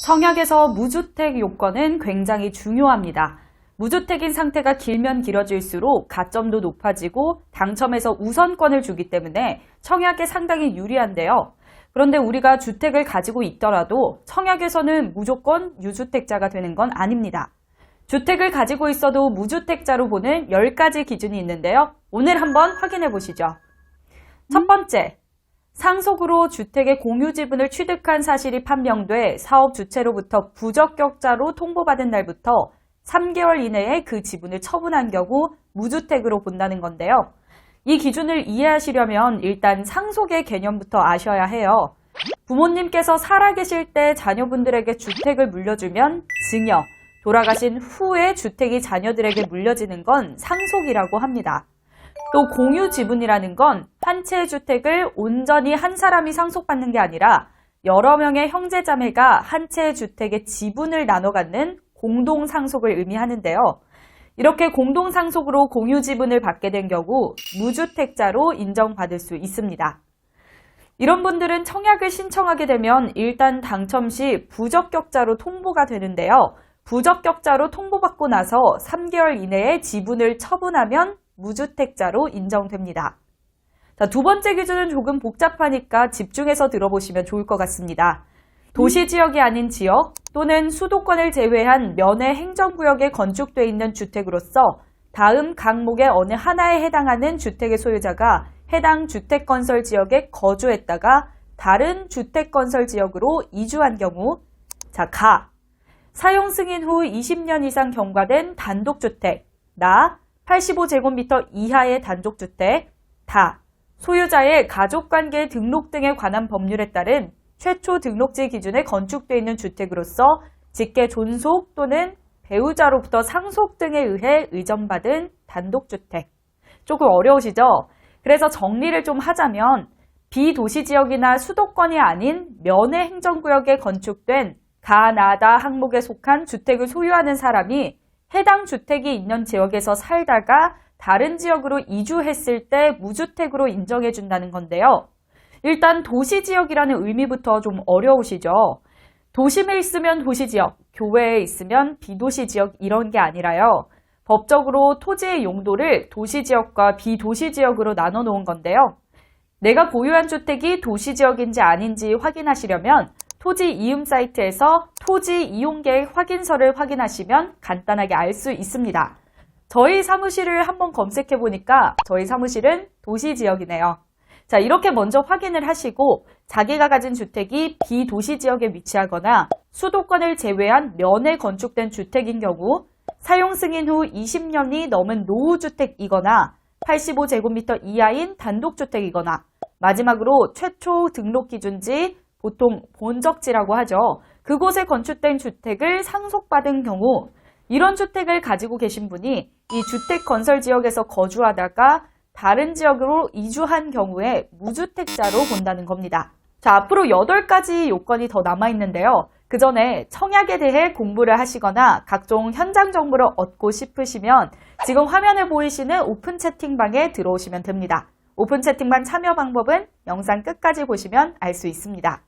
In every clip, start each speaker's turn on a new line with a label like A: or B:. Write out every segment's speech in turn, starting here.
A: 청약에서 무주택 요건은 굉장히 중요합니다. 무주택인 상태가 길면 길어질수록 가점도 높아지고 당첨에서 우선권을 주기 때문에 청약에 상당히 유리한데요. 그런데 우리가 주택을 가지고 있더라도 청약에서는 무조건 유주택자가 되는 건 아닙니다. 주택을 가지고 있어도 무주택자로 보는 10가지 기준이 있는데요. 오늘 한번 확인해 보시죠. 첫 번째, 상속으로 주택의 공유 지분을 취득한 사실이 판명돼 사업 주체로부터 부적격자로 통보받은 날부터 3개월 이내에 그 지분을 처분한 경우 무주택으로 본다는 건데요. 이 기준을 이해하시려면 일단 상속의 개념부터 아셔야 해요. 부모님께서 살아계실 때 자녀분들에게 주택을 물려주면 증여, 돌아가신 후에 주택이 자녀들에게 물려지는 건 상속이라고 합니다. 또 공유 지분이라는 건 한 채의 주택을 온전히 한 사람이 상속받는 게 아니라 여러 명의 형제자매가 한 채의 주택의 지분을 나눠 갖는 공동상속을 의미하는데요. 이렇게 공동상속으로 공유 지분을 받게 된 경우 무주택자로 인정받을 수 있습니다. 이런 분들은 청약을 신청하게 되면 일단 당첨 시 부적격자로 통보가 되는데요. 부적격자로 통보받고 나서 3개월 이내에 지분을 처분하면 무주택자로 인정됩니다. 자, 두 번째 기준은 조금 복잡하니까 집중해서 들어보시면 좋을 것 같습니다. 도시지역이 아닌 지역 또는 수도권을 제외한 면의 행정구역에 건축되어 있는 주택으로서 다음 강목의 어느 하나에 해당하는 주택의 소유자가 해당 주택건설지역에 거주했다가 다른 주택건설지역으로 이주한 경우, 자, 가. 사용 승인 후 20년 이상 경과된 단독주택, 나. 85제곱미터 이하의 단독주택, 다. 소유자의 가족관계 등록 등에 관한 법률에 따른 최초 등록지 기준에 건축되어 있는 주택으로서 직계 존속 또는 배우자로부터 상속 등에 의해 의전받은 단독주택. 조금 어려우시죠? 그래서 정리를 좀 하자면 비도시지역이나 수도권이 아닌 면의 행정구역에 건축된 가, 나, 다 항목에 속한 주택을 소유하는 사람이 해당 주택이 있는 지역에서 살다가 다른 지역으로 이주했을 때 무주택으로 인정해준다는 건데요. 일단 도시지역이라는 의미부터 좀 어려우시죠? 도심에 있으면 도시지역, 교외에 있으면 비도시지역 이런 게 아니라요. 법적으로 토지의 용도를 도시지역과 비도시지역으로 나눠 놓은 건데요. 내가 보유한 주택이 도시지역인지 아닌지 확인하시려면 토지 이음 사이트에서 토지 이용계획 확인서를 확인하시면 간단하게 알 수 있습니다. 저희 사무실을 한번 검색해 보니까 저희 사무실은 도시지역이네요. 자, 이렇게 먼저 확인을 하시고 자기가 가진 주택이 비도시지역에 위치하거나 수도권을 제외한 면에 건축된 주택인 경우 사용 승인 후 20년이 넘은 노후주택이거나 85제곱미터 이하인 단독주택이거나 마지막으로 최초 등록 기준지 보통 본적지라고 하죠. 그곳에 건축된 주택을 상속받은 경우 이런 주택을 가지고 계신 분이 이 주택 건설 지역에서 거주하다가 다른 지역으로 이주한 경우에 무주택자로 본다는 겁니다. 자, 앞으로 8가지 요건이 더 남아있는데요. 그 전에 청약에 대해 공부를 하시거나 각종 현장 정보를 얻고 싶으시면 지금 화면에 보이시는 오픈 채팅방에 들어오시면 됩니다. 오픈 채팅방 참여 방법은 영상 끝까지 보시면 알 수 있습니다.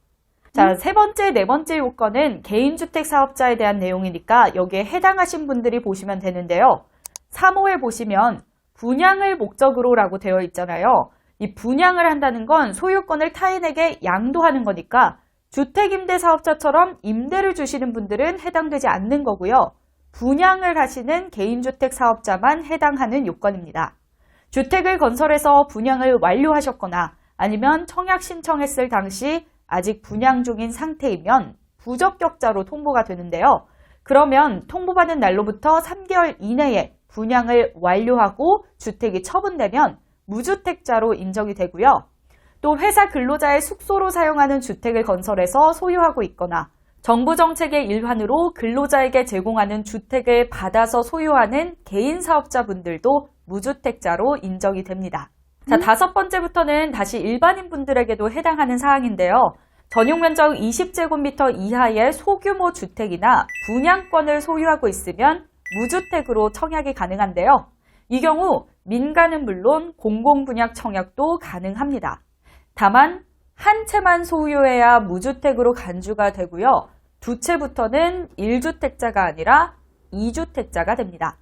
A: 자, 세 번째, 네 번째 요건은 개인주택 사업자에 대한 내용이니까 여기에 해당하신 분들이 보시면 되는데요. 3호에 보시면 분양을 목적으로라고 되어 있잖아요. 이 분양을 한다는 건 소유권을 타인에게 양도하는 거니까 주택임대사업자처럼 임대를 주시는 분들은 해당되지 않는 거고요. 분양을 하시는 개인주택 사업자만 해당하는 요건입니다. 주택을 건설해서 분양을 완료하셨거나 아니면 청약 신청했을 당시 아직 분양 중인 상태이면 부적격자로 통보가 되는데요. 그러면 통보받은 날로부터 3개월 이내에 분양을 완료하고 주택이 처분되면 무주택자로 인정이 되고요. 또 회사 근로자의 숙소로 사용하는 주택을 건설해서 소유하고 있거나 정부 정책의 일환으로 근로자에게 제공하는 주택을 받아서 소유하는 개인 사업자분들도 무주택자로 인정이 됩니다. 자, 5번째부터는 다시 일반인 분들에게도 해당하는 사항인데요. 전용 면적 20제곱미터 이하의 소규모 주택이나 분양권을 소유하고 있으면 무주택으로 청약이 가능한데요. 이 경우 민간은 물론 공공분양 청약도 가능합니다. 다만 한 채만 소유해야 무주택으로 간주가 되고요. 두 채부터는 1주택자가 아니라 2주택자가 됩니다.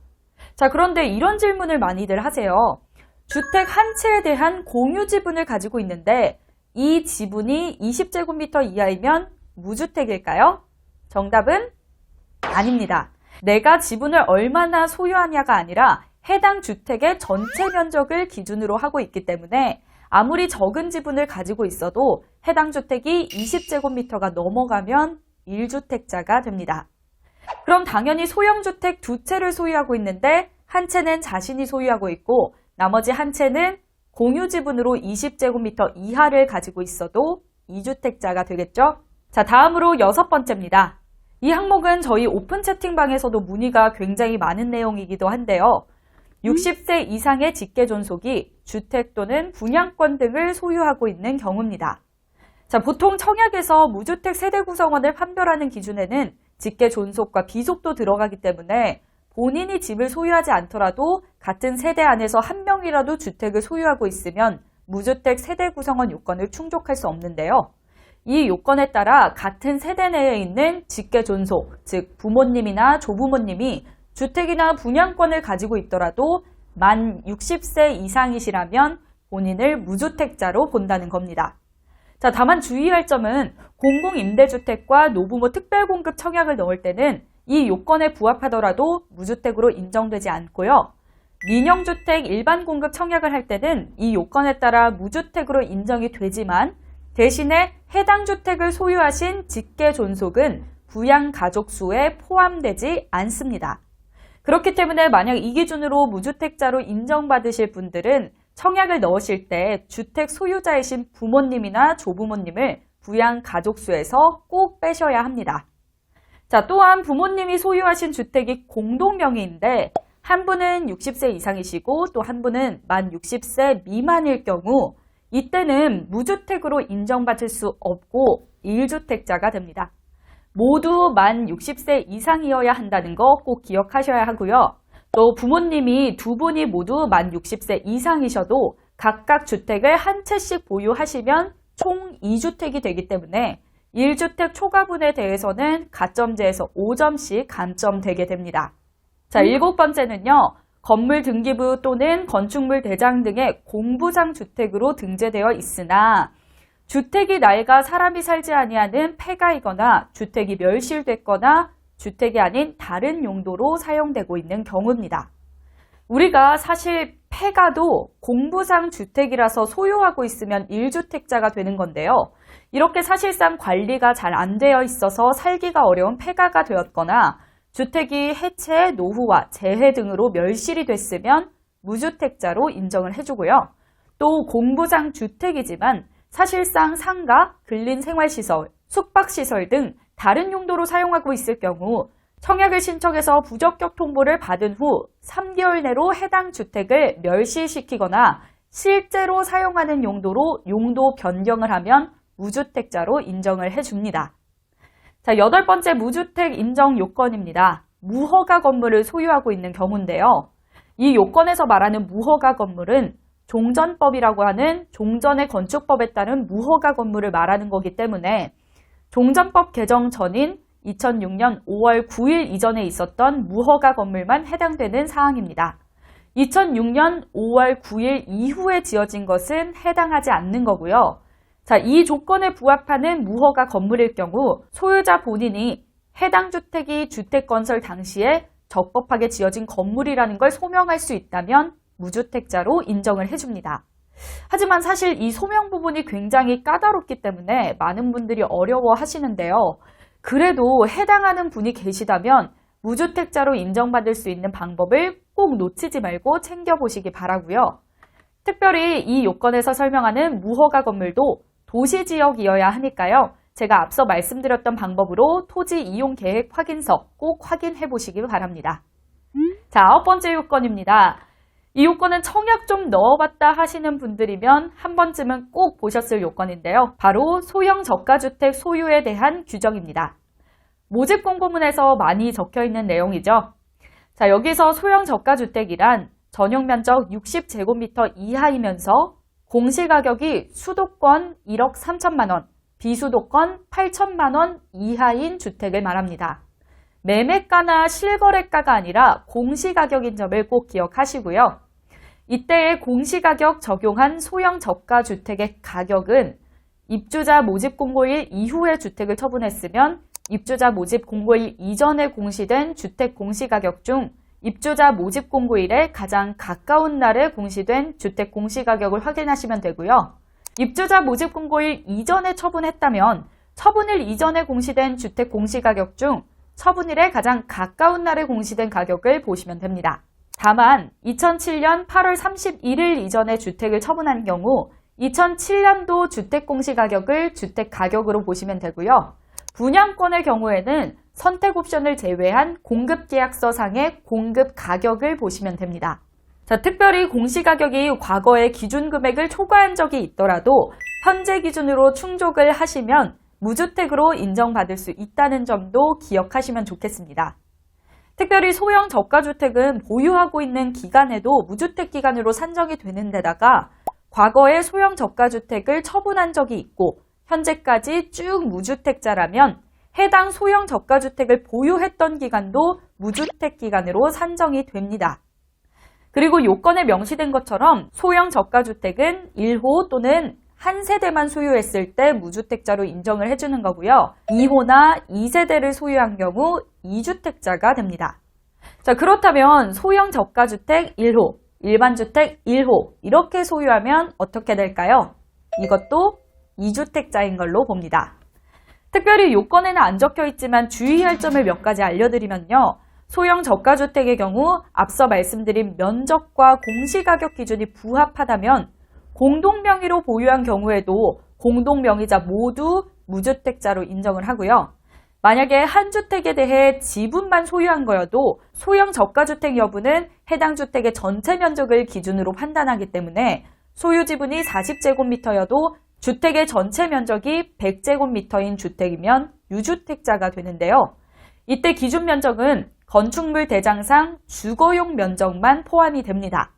A: 자, 그런데 이런 질문을 많이들 하세요. 주택 한 채에 대한 공유 지분을 가지고 있는데 이 지분이 20제곱미터 이하이면 무주택일까요? 정답은 아닙니다. 내가 지분을 얼마나 소유하냐가 아니라 해당 주택의 전체 면적을 기준으로 하고 있기 때문에 아무리 적은 지분을 가지고 있어도 해당 주택이 20제곱미터가 넘어가면 1주택자가 됩니다. 그럼 당연히 소형주택 두 채를 소유하고 있는데 한 채는 자신이 소유하고 있고 나머지 한 채는 공유 지분으로 20제곱미터 이하를 가지고 있어도 2주택자가 되겠죠? 자, 다음으로 6번째입니다. 이 항목은 저희 오픈 채팅방에서도 문의가 굉장히 많은 내용이기도 한데요. 60세 이상의 직계 존속이 주택 또는 분양권 등을 소유하고 있는 경우입니다. 자, 보통 청약에서 무주택 세대 구성원을 판별하는 기준에는 직계 존속과 비속도 들어가기 때문에 본인이 집을 소유하지 않더라도 같은 세대 안에서 한 명이라도 주택을 소유하고 있으면 무주택 세대 구성원 요건을 충족할 수 없는데요. 이 요건에 따라 같은 세대 내에 있는 직계 존속, 즉 부모님이나 조부모님이 주택이나 분양권을 가지고 있더라도 만 60세 이상이시라면 본인을 무주택자로 본다는 겁니다. 자, 다만 주의할 점은 공공임대주택과 노부모 특별공급 청약을 넣을 때는 이 요건에 부합하더라도 무주택으로 인정되지 않고요. 민영주택 일반공급 청약을 할 때는 이 요건에 따라 무주택으로 인정이 되지만 대신에 해당 주택을 소유하신 직계 존속은 부양가족 수에 포함되지 않습니다. 그렇기 때문에 만약 이 기준으로 무주택자로 인정받으실 분들은 청약을 넣으실 때 주택 소유자이신 부모님이나 조부모님을 부양가족 수에서 꼭 빼셔야 합니다. 자, 또한 부모님이 소유하신 주택이 공동명의인데 한 분은 60세 이상이시고 또 한 분은 만 60세 미만일 경우 이때는 무주택으로 인정받을 수 없고 1주택자가 됩니다. 모두 만 60세 이상이어야 한다는 거 꼭 기억하셔야 하고요. 또 부모님이 두 분이 모두 만 60세 이상이셔도 각각 주택을 한 채씩 보유하시면 총 2주택이 되기 때문에 1주택 초과분에 대해서는 가점제에서 5점씩 감점되게 됩니다. 자, 7번째는요. 건물 등기부 또는 건축물 대장 등의 공부상 주택으로 등재되어 있으나 주택이 낡아 사람이 살지 아니하는 폐가이거나 주택이 멸실됐거나 주택이 아닌 다른 용도로 사용되고 있는 경우입니다. 우리가 사실 폐가도 공부상 주택이라서 소유하고 있으면 1주택자가 되는 건데요. 이렇게 사실상 관리가 잘 안 되어 있어서 살기가 어려운 폐가가 되었거나 주택이 해체, 노후화, 재해 등으로 멸실이 됐으면 무주택자로 인정을 해주고요. 또 공부상 주택이지만 사실상 상가, 근린생활시설, 숙박시설 등 다른 용도로 사용하고 있을 경우 청약을 신청해서 부적격 통보를 받은 후 3개월 내로 해당 주택을 멸실시키거나 실제로 사용하는 용도로 용도 변경을 하면 무주택자로 인정을 해줍니다. 자, 8번째 무주택 인정 요건입니다. 무허가 건물을 소유하고 있는 경우인데요. 이 요건에서 말하는 무허가 건물은 종전법이라고 하는 종전의 건축법에 따른 무허가 건물을 말하는 거기 때문에 종전법 개정 전인 2006년 5월 9일 이전에 있었던 무허가 건물만 해당되는 사항입니다. 2006년 5월 9일 이후에 지어진 것은 해당하지 않는 거고요. 자, 이 조건에 부합하는 무허가 건물일 경우 소유자 본인이 해당 주택이 주택 건설 당시에 적법하게 지어진 건물이라는 걸 소명할 수 있다면 무주택자로 인정을 해줍니다. 하지만 사실 이 소명 부분이 굉장히 까다롭기 때문에 많은 분들이 어려워하시는데요. 그래도 해당하는 분이 계시다면 무주택자로 인정받을 수 있는 방법을 꼭 놓치지 말고 챙겨보시기 바라고요. 특별히 이 요건에서 설명하는 무허가 건물도 도시지역이어야 하니까요. 제가 앞서 말씀드렸던 방법으로 토지 이용 계획 확인서 꼭 확인해 보시기 바랍니다. 자, 9번째 요건입니다. 이 요건은 청약 좀 넣어봤다 하시는 분들이면 한 번쯤은 꼭 보셨을 요건인데요. 바로 소형 저가주택 소유에 대한 규정입니다. 모집 공고문에서 많이 적혀있는 내용이죠. 자, 여기서 소형 저가주택이란 전용 면적 60제곱미터 이하이면서 공시가격이 수도권 1억 3천만 원, 비수도권 8천만 원 이하인 주택을 말합니다. 매매가나 실거래가가 아니라 공시가격인 점을 꼭 기억하시고요. 이때의 공시가격 적용한 소형 저가주택의 가격은 입주자 모집 공고일 이후에 주택을 처분했으면 입주자 모집 공고일 이전에 공시된 주택 공시가격 중 입주자 모집 공고일에 가장 가까운 날에 공시된 주택 공시가격을 확인하시면 되고요. 입주자 모집 공고일 이전에 처분했다면 처분일 이전에 공시된 주택 공시가격 중 처분일에 가장 가까운 날에 공시된 가격을 보시면 됩니다. 다만 2007년 8월 31일 이전에 주택을 처분한 경우 2007년도 주택 공시가격을 주택 가격으로 보시면 되고요. 분양권의 경우에는 선택 옵션을 제외한 공급계약서상의 공급 가격을 보시면 됩니다. 자, 특별히 공시가격이 과거의 기준 금액을 초과한 적이 있더라도 현재 기준으로 충족을 하시면 무주택으로 인정받을 수 있다는 점도 기억하시면 좋겠습니다. 특별히 소형 저가주택은 보유하고 있는 기간에도 무주택 기간으로 산정이 되는 데다가 과거에 소형 저가주택을 처분한 적이 있고 현재까지 쭉 무주택자라면 해당 소형 저가주택을 보유했던 기간도 무주택 기간으로 산정이 됩니다. 그리고 요건에 명시된 것처럼 소형 저가주택은 1호 또는 한 세대만 소유했을 때 무주택자로 인정을 해주는 거고요. 2호나 2세대를 소유한 경우 2주택자가 됩니다. 자, 그렇다면 소형 저가주택 1호, 일반주택 1호 이렇게 소유하면 어떻게 될까요? 이것도 2주택자인 걸로 봅니다. 특별히 요건에는 안 적혀 있지만 주의할 점을 몇 가지 알려드리면요. 소형 저가주택의 경우 앞서 말씀드린 면적과 공시가격 기준이 부합하다면 공동명의로 보유한 경우에도 공동명의자 모두 무주택자로 인정을 하고요. 만약에 한 주택에 대해 지분만 소유한 거여도 소형 저가주택 여부는 해당 주택의 전체 면적을 기준으로 판단하기 때문에 소유 지분이 40제곱미터여도 주택의 전체 면적이 100제곱미터인 주택이면 유주택자가 되는데요. 이때 기준 면적은 건축물 대장상 주거용 면적만 포함이 됩니다.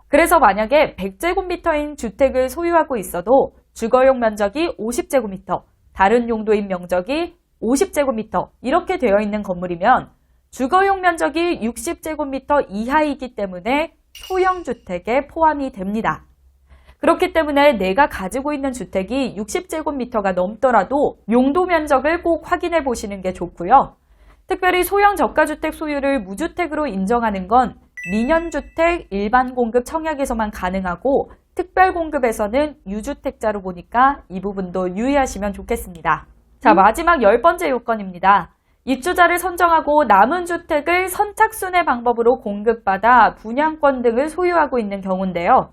A: 그래서 만약에 100제곱미터인 주택을 소유하고 있어도 주거용 면적이 50제곱미터, 다른 용도인 면적이 50제곱미터 이렇게 되어 있는 건물이면 주거용 면적이 60제곱미터 이하이기 때문에 소형주택에 포함이 됩니다. 그렇기 때문에 내가 가지고 있는 주택이 60제곱미터가 넘더라도 용도 면적을 꼭 확인해 보시는 게 좋고요. 특별히 소형 저가주택 소유를 무주택으로 인정하는 건 민연주택 일반 공급 청약에서만 가능하고 특별 공급에서는 유주택자로 보니까 이 부분도 유의하시면 좋겠습니다. 자, 마지막 10번째 요건입니다. 입주자를 선정하고 남은 주택을 선착순의 방법으로 공급받아 분양권 등을 소유하고 있는 경우인데요.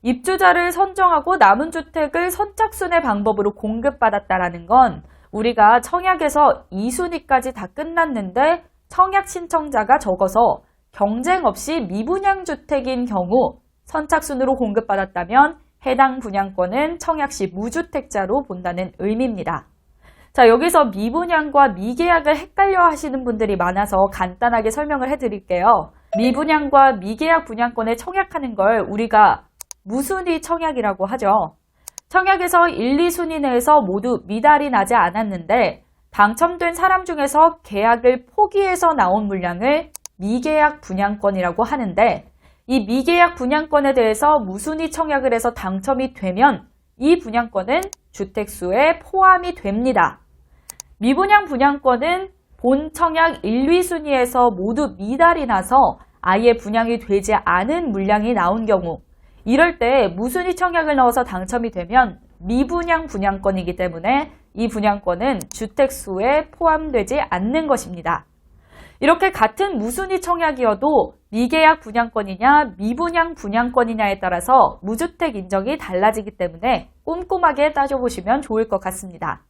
A: 입주자를 선정하고 남은 주택을 선착순의 방법으로 공급받았다라는 건 우리가 청약에서 2순위까지 다 끝났는데 청약 신청자가 적어서 경쟁 없이 미분양 주택인 경우 선착순으로 공급받았다면 해당 분양권은 청약 시 무주택자로 본다는 의미입니다. 자, 여기서 미분양과 미계약을 헷갈려 하시는 분들이 많아서 간단하게 설명을 해드릴게요. 미분양과 미계약 분양권에 청약하는 걸 우리가 무순위 청약이라고 하죠. 청약에서 1, 2순위 내에서 모두 미달이 나지 않았는데 당첨된 사람 중에서 계약을 포기해서 나온 물량을 미계약 분양권이라고 하는데 이 미계약 분양권에 대해서 무순위 청약을 해서 당첨이 되면 이 분양권은 주택수에 포함이 됩니다. 미분양 분양권은 본 청약 1, 2순위에서 모두 미달이 나서 아예 분양이 되지 않은 물량이 나온 경우 이럴 때 무순위 청약을 넣어서 당첨이 되면 미분양 분양권이기 때문에 이 분양권은 주택수에 포함되지 않는 것입니다. 이렇게 같은 무순위 청약이어도 미계약 분양권이냐 미분양 분양권이냐에 따라서 무주택 인정이 달라지기 때문에 꼼꼼하게 따져보시면 좋을 것 같습니다.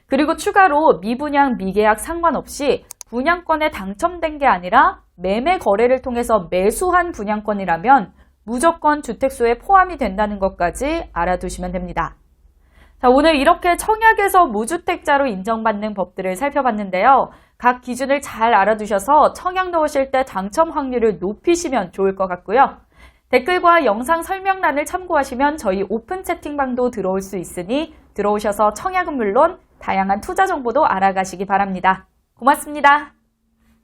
A: 그리고 추가로 미분양 미계약 상관없이 분양권에 당첨된 게 아니라 매매 거래를 통해서 매수한 분양권이라면 무조건 주택수에 포함이 된다는 것까지 알아두시면 됩니다. 자, 오늘 이렇게 청약에서 무주택자로 인정받는 법들을 살펴봤는데요. 각 기준을 잘 알아두셔서 청약 넣으실 때 당첨 확률을 높이시면 좋을 것 같고요. 댓글과 영상 설명란을 참고하시면 저희 오픈 채팅방도 들어올 수 있으니 들어오셔서 청약은 물론 다양한 투자 정보도 알아가시기 바랍니다. 고맙습니다.